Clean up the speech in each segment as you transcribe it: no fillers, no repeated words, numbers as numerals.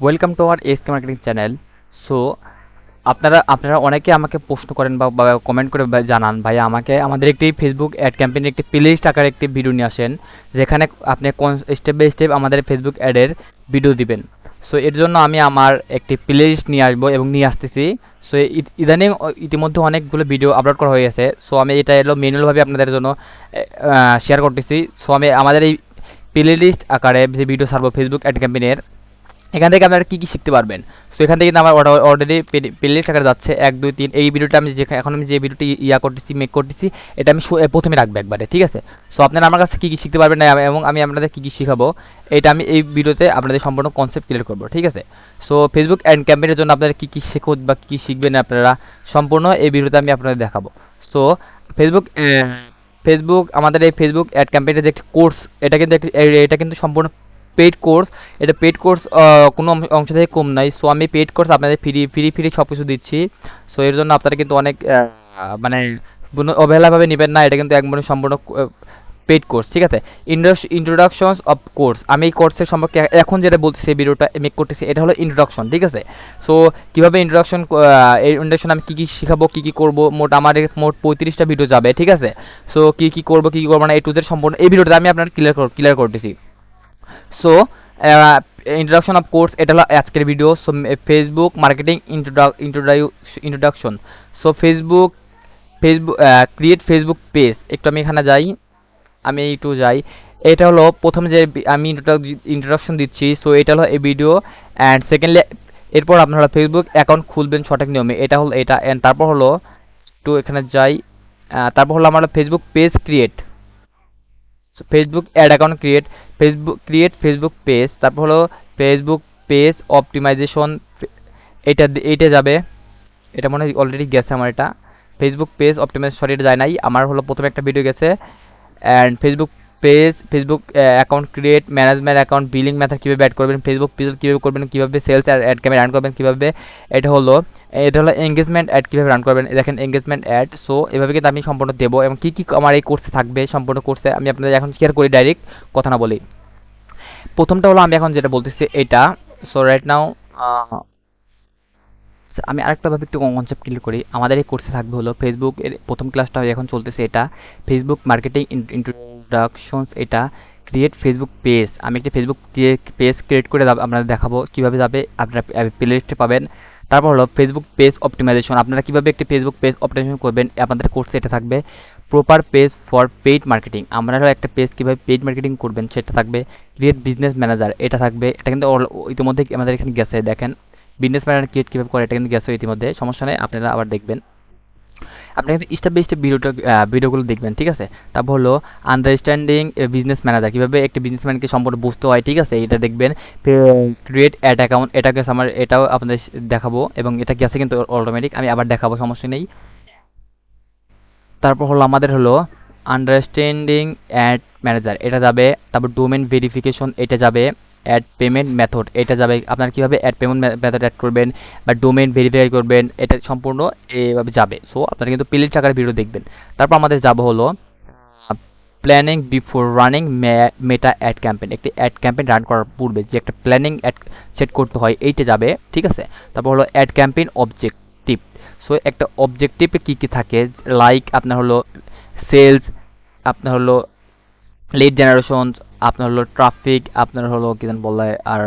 Welcome to our SK marketing channel. So আপনারা আপনারা অনেকে আমাকে প্রশ্ন করেন বা কমেন্ট করে জানান, ভাই আমাকে আমাদের একটি ফেসবুক অ্যাড ক্যাম্পেইনের একটি প্লেলিস্ট আকারে একটি ভিডিও নিয়ে আসেন, যেখানে আপনি স্টেপ বাই স্টেপ আমাদের ফেসবুক অ্যাডের ভিডিও দিবেন। সো এর জন্য আমি আমার একটি প্লেলিস্ট নিয়ে আসবো এবং নিয়ে আসতেছি। সো ইদানিং ইতিমধ্যে অনেকগুলো ভিডিও আপলোড করা হয়ে গেছে। সো আমি এটা এলো ম্যানুয়ালভাবে আপনাদের জন্য শেয়ার করতেছি। সো আমি আমাদের এই প্লেলিস্ট আকারে যে ভিডিও ছাড়বো ফেসবুক অ্যাড ক্যাম্পেইনের, এখান থেকে আপনারা কী কী শিখতে পারবেন। সো এখান থেকে কিন্তু আমার অলরেডি প্লেলিস্ট আকারে যাচ্ছে 1 2 3। এই ভিডিওটা আমি এখন আমি যে ভিডিওটি করতেছি, মেক করতেছি, এটা আমি প্রথমে রাখবো একবারে, ঠিক আছে। সো আপনারা আমার কাছে কী কী শিখতে পারবেন না এবং আমি আপনাদের কী কী শেখাবো, এটা আমি এই ভিডিওতে আপনাদের সম্পূর্ণ কনসেপ্ট ক্লিয়ার করবো, ঠিক আছে। সো ফেসবুক অ্যাড ক্যাম্পেইনের জন্য আপনারা কী কী শেখো বা কী শিখবেন আপনারা সম্পূর্ণ এই ভিডিওতে আমি আপনাদের দেখাবো। সো ফেসবুক ফেসবুক আমাদের এই ফেসবুক অ্যাড ক্যাম্পেইনের যে একটি কোর্স, এটা কিন্তু সম্পূর্ণ পেইড কোর্স। এটা পেইড কোর্স, কোনো অংশ থেকে কম নাই। সো আমি পেইড কোর্স আপনাদের ফ্রি সব কিছু দিচ্ছি। সো এর জন্য আপনারা কিন্তু অনেক মানে অবহেলাভাবে নেবেন না, এটা কিন্তু একবারে সম্পূর্ণ পেইড কোর্স, ঠিক আছে। ইন্ট্রোডাকশনস অফ কোর্স, আমি এই কোর্সের সম্পর্কে এখন যেটা বলতেছি, এই ভিডিওটা মেক করতেছি, এটা হলো ইন্ট্রোডাকশন, ঠিক আছে। সো কীভাবে এই ইন্ট্রোডাকশন আমি কী কী শেখাবো, কী কী করবো, মোট 35টা ভিডিও যাবে, ঠিক আছে। সো কী করবো কী করবো না, টু জেড সম্পূর্ণ এই ভিডিওটা আমি আপনার ক্লিয়ার করতেছি। সো ইন্ট্রোডাকশন অফ কোর্স, এটা হলো আজকের video. So Facebook marketing introduction. So Facebook create Facebook page, একটু আমি এখানে যাই, এটা হলো প্রথমে যে আমি ইন্ট্রোডাকশন দিচ্ছি। সো এটা হলো এই ভিডিও। অ্যান্ড সেকেন্ডলি এরপর আপনারা ফেসবুক অ্যাকাউন্ট খুলবেন সঠিক নিয়মে, এটা হলো এটা। অ্যান্ড তারপর হলো একটু এখানে যাই, তারপর হলো আমার Facebook page create, Facebook ad account create Facebook page, তারপর হলো ফেসবুক পেজ অপটিমাইজেশন, এইটা যাবে। এটা মনে হয় অলরেডি গেছে আমার, এটা ফেসবুক পেজ অপটিমাইজ, সরি এটা যায় নাই আমার, হলো প্রথমে একটা ভিডিও গেছে। And Facebook account create, management account, billing method কীভাবে অ্যাড করবেন, ফেসবুক পেজ কীভাবে করবেন, কীভাবে সেলস অ্যাড ক্যাম্পেইন রান করবেন কীভাবে, এটা হলো এঙ্গেজমেন্ট অ্যাড কীভাবে রান করবেন, দেখেন এঙ্গেজমেন্ট অ্যাড। সো এভাবে কিন্তু আমি সম্পূর্ণ দেবো এবং কী কী আমার এই কোর্সে থাকবে, সম্পূর্ণ কোর্সে আমি আপনাদের এখন শেয়ার করি, ডাইরেক্ট কথা না বলি। প্রথমটা হলো আমি এখন যেটা বলতেছি এটা। সো রাইট নাও আমি আরেকটা ভাবে একটু কনসেপ্ট ক্লিয়ার করি। আমাদের এই কোর্সে থাকবে হলো ফেসবুক এর প্রথম ক্লাসটা এখন চলতেছে, এটা ফেসবুক মার্কেটিং ইন্ট্রোডাকশনস, এটা ক্রিয়েট ফেসবুক পেজ। আমি একটা ফেসবুক পেজ ক্রিয়েট করে আপনাদের দেখাবো কীভাবে যাবে, আপনারা প্লে লিস্টে পাবেন। তারপর হলো ফেসবুক পেজ অপটিমাইজেশন, আপনারা কীভাবে একটি ফেসবুক পেজ অপটিমাইজেশন করবেন, আপনাদের কোর্সে এটা থাকবে। Proper page for paid marketing, আমরা একটা পেজ কীভাবে পেইড মার্কেটিং করবেন সেটা থাকবে। ক্রিয়েট বিজনেস ম্যানেজার, এটা থাকবে, এটা কিন্তু ইতিমধ্যে আমাদের এখানে গেছে, দেখেন বিজনেস ম্যানেজার ক্রিয়েট কীভাবে করে, এটা কিন্তু গেছে ইতিমধ্যে, সমস্যা নেই, আপনারা আবার দেখবেন। আপনি কিন্তু স্টেপ বাই স্টেপ ভিডিওগুলো দেখবেন, ঠিক আছে। তারপর হলো আন্ডারস্ট্যান্ডিং বিজনেস ম্যানেজার, কীভাবে একটি বিজনেসম্যানকে সম্পূর্ণ বুঝতে হয়, ঠিক আছে, এটা দেখবেন। ক্রিয়েট অ্যাড অ্যাকাউন্ট, এটা গেছে আমার, এটাও আপনাদের দেখাবো এবং এটা গেছে কিন্তু অটোমেটিক, আমি আবার দেখাবো, সমস্যা নেই। তারপর হলো আমাদের হলো আন্ডারস্ট্যান্ডিং অ্যাড ম্যানেজার, এটা যাবে। তারপর ডোমেন ভেরিফিকেশন, এটা যাবে। অ্যাড পেমেন্ট মেথড, এটা যাবে, আপনারা কীভাবে অ্যাড পেমেন্ট মেথড অ্যাড করবেন বা ডোমেন ভেরিফাই করবেন, এটা সম্পূর্ণ এভাবে যাবে। সো আপনারা কিন্তু প্লেলিস্ট আকারে ভিডিও দেখবেন। তারপর আমাদের যাব হলো প্ল্যানিং বিফোর রানিং মেটা অ্যাড ক্যাম্পেইন, একটি অ্যাড ক্যাম্পেইন রান করার পূর্বে যে একটা প্ল্যানিং অ্যাড সেট করতে হয়, এইটা যাবে, ঠিক আছে। তারপর হলো অ্যাড ক্যাম্পেইন অবজেক্টিভ। সো একটা অবজেক্টিভে কী কী থাকে, লাইক আপনার হলো সেলস, আপনার হলো লিড জেনারেশন, আপনার হলো ট্রাফিক, আপনার হলো কি যেন বলা হয় আর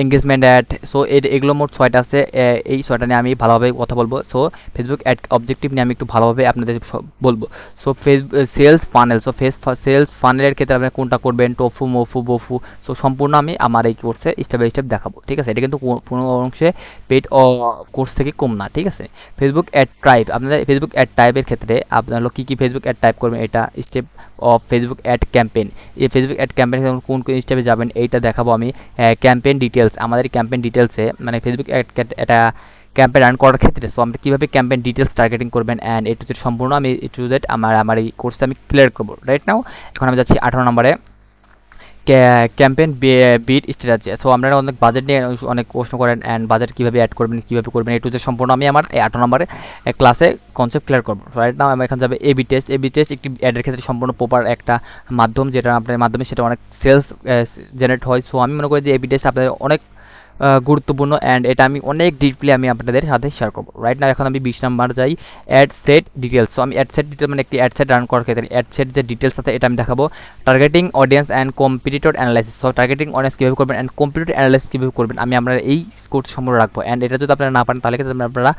এঙ্গেজমেন্ট অ্যাড। সো এগুলো মোট 6টা আছে, এই 6টা নিয়ে আমি ভালোভাবে কথা বলবো। সো ফেসবুক অ্যাড অবজেক্টিভ নিয়ে আমি একটু ভালোভাবে আপনাদের বলবো। So sales funnel, so sales ফানেলের ক্ষেত্রে আপনি কোনটা করবেন, টোফু মোফু বফু, সো সম্পূর্ণ আমি আমার এই কোর্সে স্টেপ বাই স্টেপ দেখাবো, ঠিক আছে। এটা কিন্তু কোনো অংশে পেড কোর্স থেকে কম না, ঠিক আছে। ফেসবুক অ্যাড টাইপ, আপনাদের ফেসবুক অ্যাড টাইপের ক্ষেত্রে আপনার হলো কী ফেসবুক অ্যাড টাইপ করবেন, এটা step of Facebook ad campaign, এই ফেসবুক অ্যাড ক্যাম্পেইন কোন কোন স্টেপে যাবেন এইটা দেখাবো আমি। ক্যাম্পেইন ডিটেলস, আমাদের ক্যাম্পেইন ডিটেলসে মানে ফেসবুক একটা ক্যাম্পেইন রান করার ক্ষেত্রে, সো আপনি কীভাবে ক্যাম্পেইন ডিটেলস টার্গেটিং করবেন অ্যান্ড এ টু জেড সম্পূর্ণ আমি এ টু জেড আমার এই কোর্সে আমি ক্লিয়ার করবো। রাইট নাও এখন আমি যাচ্ছি 18 নম্বরে, ক্যাম্পেইন বিট স্ট্র্যাটেজি। সো আপনারা অনেক বাজেট নিয়ে অনেক প্রশ্ন করেন, অ্যান্ড বাজেট কিভাবে অ্যাড করবেন, কিভাবে করবেন, এই টু জেড সম্পূর্ণ আমি আমার এই 8 নম্বরে ক্লাসে কনসেপ্ট ক্লিয়ার করবো। রাইট নাও আমি এখন যাবে এবি টেস্ট। এবি টেস্ট একটি অ্যাডের ক্ষেত্রে সম্পূর্ণ প্রপার একটা মাধ্যম, যেটা আপনার মাধ্যমে সেটা অনেক সেলস জেনারেট হয়। সো আমি মনে করি যে এবি টেস্ট আপনাদের অনেক গুরুত্বপূর্ণ, অ্যান্ড এটা আমি অনেক ডিপলি আমি আপনাদের সাথে শেয়ার করবো। রাইট না এখন আমি 20 নাম্বার যাই, অ্যাড সেট ডিটেলস। সো আমি অ্যাড সেট ডিটেল মানে একটি অ্যাড সেট রান করার ক্ষেত্রে অ্যাড সেট যে ডিটেলস আছে এটা আমি দেখাবো। Targeting audience and competitor analysis. So targeting audience কীভাবে করবেন অ্যান্ড কম্পিটিটর অ্যানালাইসিস কীভাবে করবেন আমি আপনারা এই কোর্স সম্পর্কে রাখবো। অ্যান্ড এটা যদি আপনারা না পারেন তাহলে কিন্তু আপনারা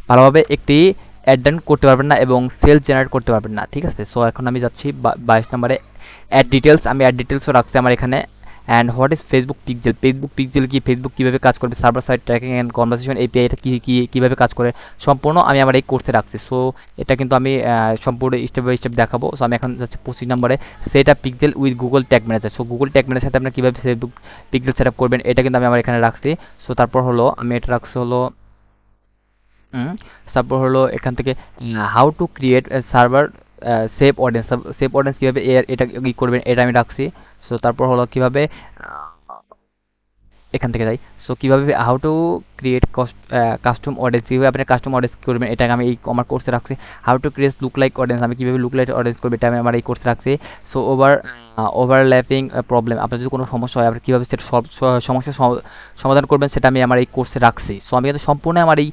ভালোভাবে একটি অ্যাড ডান করতে পারবেন না এবং সেলস জেনারেট করতে পারবেন না, ঠিক আছে। সো এখন আমি যাচ্ছি 22 নম্বরে, অ্যাড ডিটেলস। আমি অ্যাড ডিটেলসও রাখছি আমার এখানে। And what is Facebook pixel. Facebook pixel কি, ফেসবুক কীভাবে কাজ করবে, server side tracking and conversation API এটা কীভাবে কাজ করে সম্পূর্ণ আমি আমার এই কোর্সে রাখছি। সো এটা কিন্তু আমি সম্পূর্ণ স্টেপ বাই স্টেপ দেখাবো। সো আমি এখন যাচ্ছি 25 নম্বরে, set up pixel with Google tag manager. So Google tag manager সাথে আপনার কীভাবে ফেসবুক পিক্সেল সেট আপ করবেন এটা কিন্তু আমি আমার এখানে রাখছি। সো তারপর হলো আমি এটা রাখছি হলো তারপর হলো এখান থেকে how to create server save audience. Save audience কীভাবে এটা ই করবেন এটা আমি রাখছি। সো তারপর হলো কীভাবে এখান থেকে যাই। সো কীভাবে how to create custom audience, কীভাবে আপনি কাস্টম অডিয়েন্স করবেন এটা আমি এই আমার কোর্সে রাখছি। How to create look like audience, আমি কীভাবে লুক লাইক অডিয়েন্স করবো এটা আমি আমার এই কোর্সে রাখছি। সো ওভারল্যাপিং প্রবলেম, আপনার যদি কোনো সমস্যা হয় আপনি কীভাবে সেটা সমস্যার সমাধান করবেন সেটা আমি আমার এই কোর্সে রাখছি। সো আমি কিন্তু সম্পূর্ণ আমার এই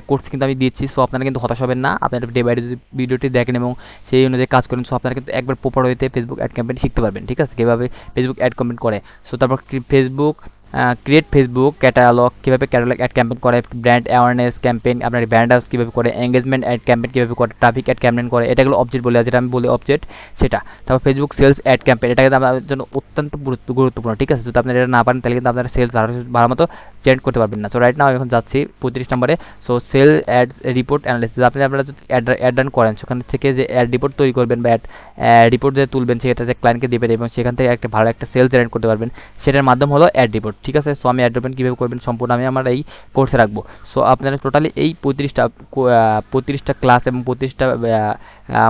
কোর্স কিন্তু আমি দিচ্ছি। সো আপনারা কিন্তু হতাশ হবেন না, আপনারা ডে বাই ডে যদি ভিডিওটি দেখেন এবং সেই অনুযায়ী কাজ করেন, সো আপনারা কিন্তু একবার প্রপার ওয়েতে ফেসবুক অ্যাড ক্যাম্পেইন শিখতে পারবেন, ঠিক আছে, কীভাবে ফেসবুক অ্যাড ক্যাম্পেইন করে। সো তারপর ফেসবুক ক্রিয়েট ফেসবুক ক্যাটালগ, কীভাবে ক্যাটালগ অ্যাড ক্যাম্পেইন করে, ব্র্যান্ড অ্যাওয়ারনেস ক্যাম্পেইন আপনার ব্র্যান্ড হাউস কীভাবে করে, এঙ্গেজমেন্ট অ্যাড ক্যাম্পেইন কীভাবে করে, ট্রাফিক অ্যাড ক্যাম্পেইন করে, এটাগুলো অবজেক্ট বলে, যেটা আমি বলি অবজেক্ট সেটা। তারপর ফেসবুক সেলস অ্যাড ক্যাম্পেইন, এটা কিন্তু আমাদের জন্য অত্যন্ত গুরুত্বপূর্ণ, ঠিক আছে। যদি আপনারা এটা না পারেন তাহলে কিন্তু আপনারা সেলস ভালো মতো জেনারেট করতে পারবেন না। সো রাইট নাও এখন যাচ্ছি 35 নম্বরে। So cell ad report analysis, আপনারা যদি অ্যাড রান করেন সেখান থেকে যে অ্যাড রিপোর্ট তৈরি করবেন বা রিপোর্ট যে তুলবেন সেটা যে ক্লায়েন্টকে দেবেন এবং সেখান থেকে একটা ভালো একটা সেলস জেনারেট করতে পারবেন, সেটার মাধ্যম হলো অ্যাড রিপোর্ট, ঠিক আছে। সো আমি অ্যাড রিপোর্ট কীভাবে করবেন সম্পূর্ণ আমি আমার এই কোর্সে রাখবো। সো আপনারা টোটালি এই 35টা ক্লাস এবং 35টা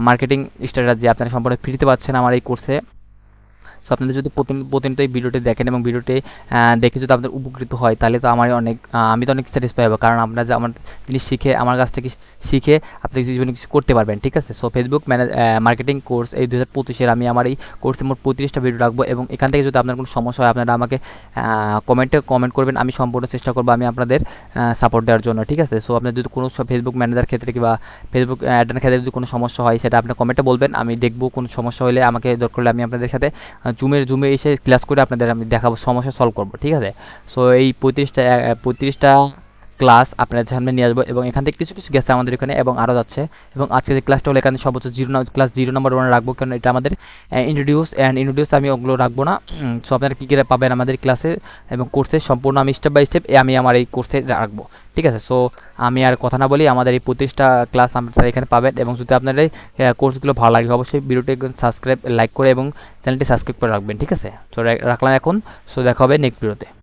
মার্কেটিং স্ট্র্যাটেজি আপনারা সম্পূর্ণ ফ্রিতে পাচ্ছেন আমার এই কোর্সে। সো আপনাদের যদি প্রতিনিয়ত এই ভিডিওটি দেখেন এবং ভিডিওটি দেখে যদি আপনাদের উপকৃত হয় তাহলে তো আমার অনেক আমি তো অনেক স্যাটিসফাই হবো, কারণ আপনারা যে আমার জিনিস শিখে আমার কাছ থেকে শিখে আপনি জীবনে কিছু করতে পারবেন, ঠিক আছে। সো ফেসবুক মার্কেটিং কোর্স এই 2025-এর আমি আমার এই কোর্সে মোট 35টা ভিডিও রাখবো এবং এখান থেকে যদি আপনার কোনো সমস্যা হয় আপনারা আমাকে কমেন্ট করবেন, আমি সম্পূর্ণ চেষ্টা করবো আমি আপনাদের সাপোর্ট দেওয়ার জন্য, ঠিক আছে। সো আপনার যদি কোনো ফেসবুক ম্যানেজার ক্ষেত্রে কিংবা ফেসবুক অ্যাডের ক্ষেত্রে যদি কোনো সমস্যা হয় সেটা আপনি কমেন্টে বলবেন, আমি দেখবো কোনো সমস্যা হলে আমাকে দরকার হলে আমি আপনাদের সাথে জুমে এসে ক্লাস করে আপনাদের আমি দেখাবো, সমস্যা সলভ করবো, ঠিক আছে। সো এই 35টা ক্লাস আপনাদের সামনে নিয়ে আসবো এবং এখান থেকে কিছু কিছু গেছে আমাদের এখানে এবং আরও যাচ্ছে। এবং আজকে যে ক্লাসটা হলো এখানে সর্বোচ্চ ক্লাস 0 নম্বর 1 রাখবো, কারণ এটা আমাদের ইন্ট্রোডিউস আমি ওগুলো রাখবো না। সো আপনারা কী কী পাবেন আমাদের ক্লাসে এবং কোর্সে সম্পূর্ণ আমি স্টেপ বাই স্টেপ আমি আমার এই কোর্সে রাখবো, ঠিক আছে। সো আমি আর কথা না বলি, আমাদের এই 25টা ক্লাস আপনারা এখানে পাবেন এবং যদি আপনার এই কোর্সগুলো ভালো লাগে অবশ্যই ভিডিওটি লাইক করে এবং চ্যানেলটি সাবস্ক্রাইব করে রাখবেন, ঠিক আছে। সো রাখলাম এখন। সো দেখা হবে নেক্সট ভিডিওতে।